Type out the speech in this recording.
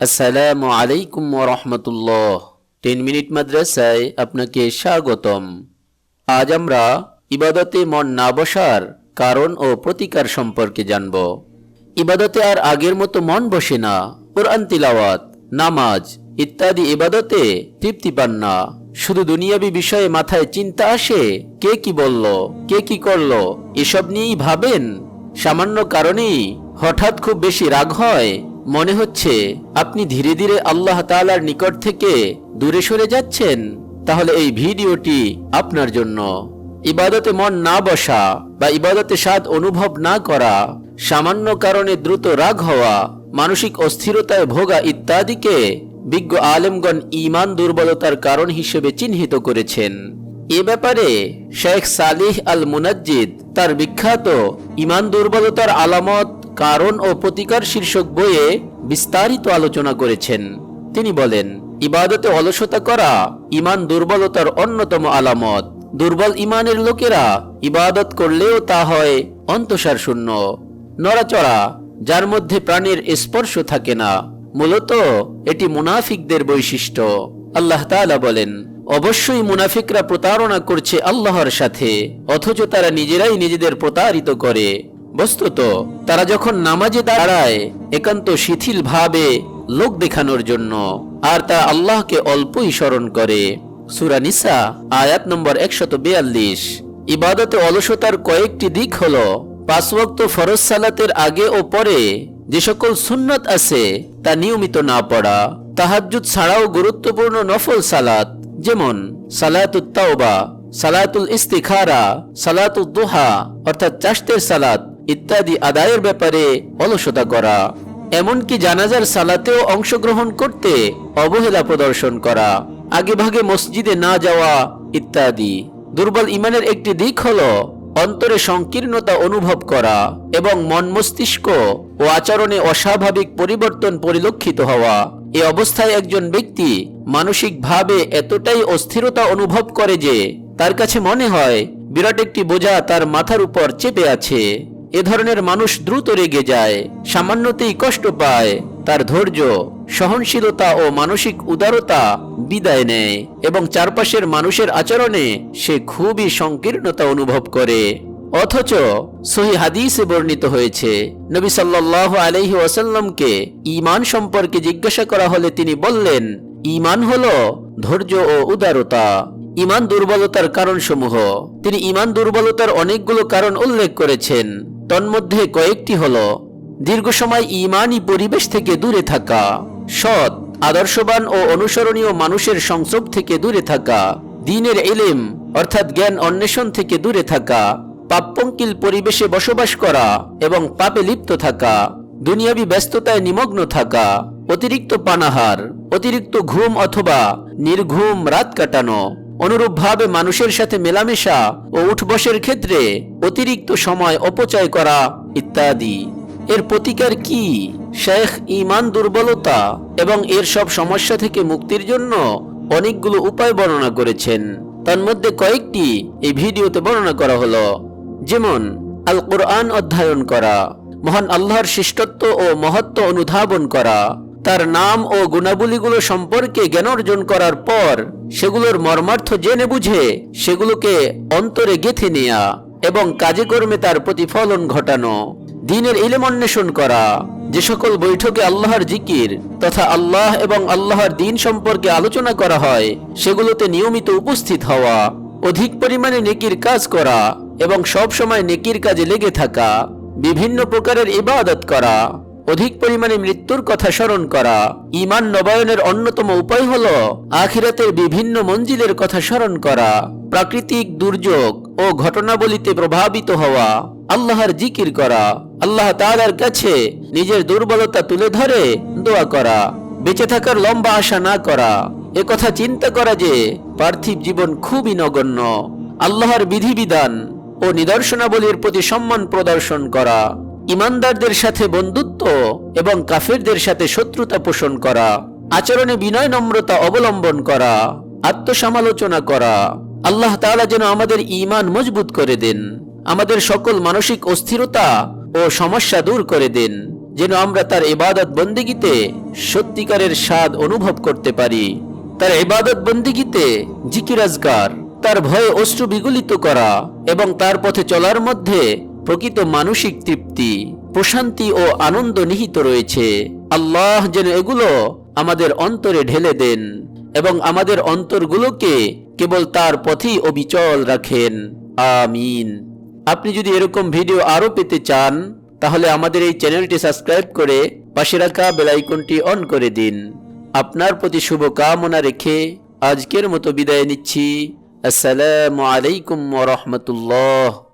আসসালামু আলাইকুম ওয়া রাহমাতুল্লাহ। 10 মিনিট মাদ্রাসায় আপনাকে স্বাগতম। আজ আমরা ইবাদতে মন না বসার কারণ ও প্রতিকার সম্পর্কে জানব। ইবাদতে আর আগের মতো মন বসে না। কুরআন তিলাওয়াত, নামাজ ইত্যাদি ইবাদতে তৃপ্তি পান না। শুধু দুনিয়াবি বিষয়ে মাথায় চিন্তা আসে, কে কি বলল, কে কি করলো, এসব নিয়েই ভাবেন। সামান্য কারণেই হঠাৎ খুব বেশি রাগ হয়। মনে হচ্ছে আপনি ধীরে ধীরে আল্লাহ তাআলার নিকট থেকে দূরে সরে যাচ্ছেন। তাহলে এই ভিডিওটি আপনার জন্য। ইবাদতে মন না বসা বা ইবাদতে স্বাদ অনুভব না করা, সামান্য কারণে দ্রুত রাগ হওয়া, মানসিক অস্থিরতায় ভোগা ইত্যাদিকে বিজ্ঞ আলেমগণ ঈমান দুর্বলতার কারণ হিসেবে চিহ্নিত করেছেন। এ ব্যাপারে শেখ সালিহ আল মুনাজ্জিদ তার বিখ্যাত ঈমান দুর্বলতার আলামত, কারণ ও প্রতিকার শীর্ষক বইয়ে বিস্তারিত আলোচনা করেছেন। তিনি বলেন, ইবাদতে অলসতা করা ঈমান দুর্বলতার অন্যতম আলামত। দুর্বল ঈমানের লোকেরা ইবাদত করলেও তা হয় অন্তঃসার শূন্য, নড়াচড়া, যার মধ্যে প্রাণের স্পর্শ থাকে না। মূলত এটি মুনাফিকদের বৈশিষ্ট্য। আল্লাহ তাআলা বলেন, অবশ্যই মুনাফিকরা প্রতারণা করছে আল্লাহর সাথে, অথচ তারা নিজেরাই নিজেদের প্রতারিত করে। বস্তুত তারা যখন নামাজে দাঁড়ায় একান্ত শিথিল ভাবে লোক দেখানোর জন্য, আর তা আল্লাহকে অল্পই স্মরণ করে। সূরা নিসা আয়াত নম্বর 142। ইবাদতে অলসতার কয়েকটি দিক হলো, 5 ওয়াক্ত ফরজ সালাতের আগে ও পরে যে সকল সুন্নত আছে তা নিয়মিত না পড়া, তাহাজ্জুদ ছাড়াও গুরুত্বপূর্ণ নফল সালাত যেমন সালাতুত তাওবা, সালাতুল ইস্তিখারা, সালাতুদ দুহা অর্থাৎ চাশতের সালাত ইত্যাদি আদায়ের ব্যাপারে অলসতা করা, এমনকি জানাজার সালাতেও অংশগ্রহণ করতে অবহেলা প্রদর্শন করা, আগেভাগে মসজিদে না যাওয়া ইত্যাদি। দুর্বল ঈমানের একটি দিক হলো অন্তরে সংকীর্ণতা অনুভব করা এবং মন মস্তিষ্ক ও আচরণে অস্বাভাবিক পরিবর্তন পরিলক্ষিত হওয়া। এই অবস্থায় একজন ব্যক্তি মানসিকভাবে এতটাই অস্থিরতা অনুভব করে যে তার কাছে মনে হয় বিরাট একটি বোঝা তার মাথার উপর চেপে আছে। এ ধরনের মানুষ দ্রুত রেগে যায়, সামান্যতেই কষ্ট পায়, তার ধৈর্য, সহনশীলতা ও মানসিক উদারতা বিদায় নেয় এবং চারপাশের মানুষের আচরণে সে খুবই সংকীর্ণতা অনুভব করে। অথচ সহিহ হাদিসে বর্ণিত হয়েছে, নবী সাল্লাল্লাহু আলাইহি ওয়াসাল্লামকে ঈমান সম্পর্কে জিজ্ঞাসা করা হলে তিনি বললেন, ঈমান হলো ধৈর্য ও উদারতা। ঈমান দুর্বলতার কারণসমূহ, তিনি ঈমান দুর্বলতার অনেকগুলো কারণ উল্লেখ করেছেন। তন্মধ্যে কয়েকটি হলো, দীর্ঘ সময় ঈমানী পরিবেশ থেকে দূরে থাকা, সৎ, আদর্শবান ও অনুসরণীয় মানুষের সংসর্গ থেকে দূরে থাকা, দ্বীনের ইলম অর্থাৎ জ্ঞান অন্বেষণ থেকে দূরে থাকা, পাপপঙ্কিল পরিবেশে বসবাস করা এবং পাপে লিপ্ত থাকা, দুনিয়াবি ব্যস্ততায় নিমগ্ন থাকা, অতিরিক্ত পানাহার, অতিরিক্ত ঘুম অথবা নির্ঘুম রাত কাটানো, অনুরূপভাবে মানুষের সাথে মেলামেশা ও উঠবসের ক্ষেত্রে অতিরিক্ত সময় অপচয় করা ইত্যাদি। এর প্রতিকার কি? শেখ ঈমান দুর্বলতা এবং এর সব সমস্যা থেকে মুক্তির জন্য অনেকগুলো উপায় বর্ণনা করেছেন। তার মধ্যে কয়েকটি এই ভিডিওতে বর্ণনা করা হলো। যেমন আল কোরআন অধ্যয়ন করা, মহান আল্লাহর শ্রেষ্ঠত্ব ও মহত্ব অনুধাবন করা, তার নাম ও গুণাবলীগুলো সম্পর্কে জ্ঞান অর্জন করার পর সেগুলোর মর্মার্থ জেনে বুঝে সেগুলোকে অন্তরে গেঁথে নেয়া এবং কাজে কর্মে তার প্রতিফলন ঘটানো, দ্বীনের ইলম অন্বেষণ করা, যে সকল বৈঠকে আল্লাহর জিকির তথা আল্লাহ এবং আল্লাহর দ্বীন সম্পর্কে আলোচনা করা হয় সেগুলোতে নিয়মিত উপস্থিত হওয়া, অধিক পরিমাণে নেকির কাজ করা এবং সব সময় নেকির কাজে লেগে থাকা, বিভিন্ন প্রকারের ইবাদত করা, অধিক পরিমাণে মৃত্যুর কথা স্মরণ করা। ঈমান নবায়নের অন্যতম উপায় হলো আখিরাতের বিভিন্ন মঞ্জিলের কথা স্মরণ করা, প্রাকৃতিক দুর্যোগ ও ঘটনাবলীতে প্রভাবিত হওয়া, আল্লাহর জিকির করা, আল্লাহ তাআলার কাছে নিজের দুর্বলতা তুলে ধরে দোয়া করা, বেঁচে থাকার লম্বা আশা না করা, একথা চিন্তা করা যে পার্থিব জীবন খুবই নগণ্য, আল্লাহর বিধিবিধান ও নিদর্শনাবলীর প্রতি সম্মান প্রদর্শন করা, ইমানদারদের সাথে বন্ধুত্ব এবং কাফেরদের সাথে শত্রুতা পোষণ করা, আচরণে বিনয় নম্রতা অবলম্বন করা, আত্মসমালোচনা করা। আল্লাহ তাআলা যেন আমাদের ঈমান মজবুত করে দেন, আমাদের সকল মানসিক অস্থিরতা ও সমস্যা দূর করে দেন যেন আমরা তার ইবাদত বন্দেগীতে সত্যিকারের স্বাদ অনুভব করতে পারি। তার ইবাদত বন্দেগীতে জিকির আজকার, তার ভয়ে অশ্রু বিগলিত করা এবং তার পথে চলার মধ্যে প্রকৃত মানসিক তৃপ্তি, প্রশান্তি ও আনন্দ নিহিত রয়েছে। আল্লাহ যেন এগুলো আমাদের অন্তরে ঢেলে দেন এবং আমাদের অন্তরগুলোকে কেবল তার পথেই অবিচল রাখেন। আমিন। আপনি যদি এরকম ভিডিও আরো পেতে চান তাহলে আমাদের এই চ্যানেলটি সাবস্ক্রাইব করে পাশে রাখা বেল আইকনটি অন করে দিন। আপনার প্রতি শুভ কামনা রেখে আজকের মতো বিদায় নিচ্ছি। আসসালামু আলাইকুম ওয়া রাহমাতুল্লাহ।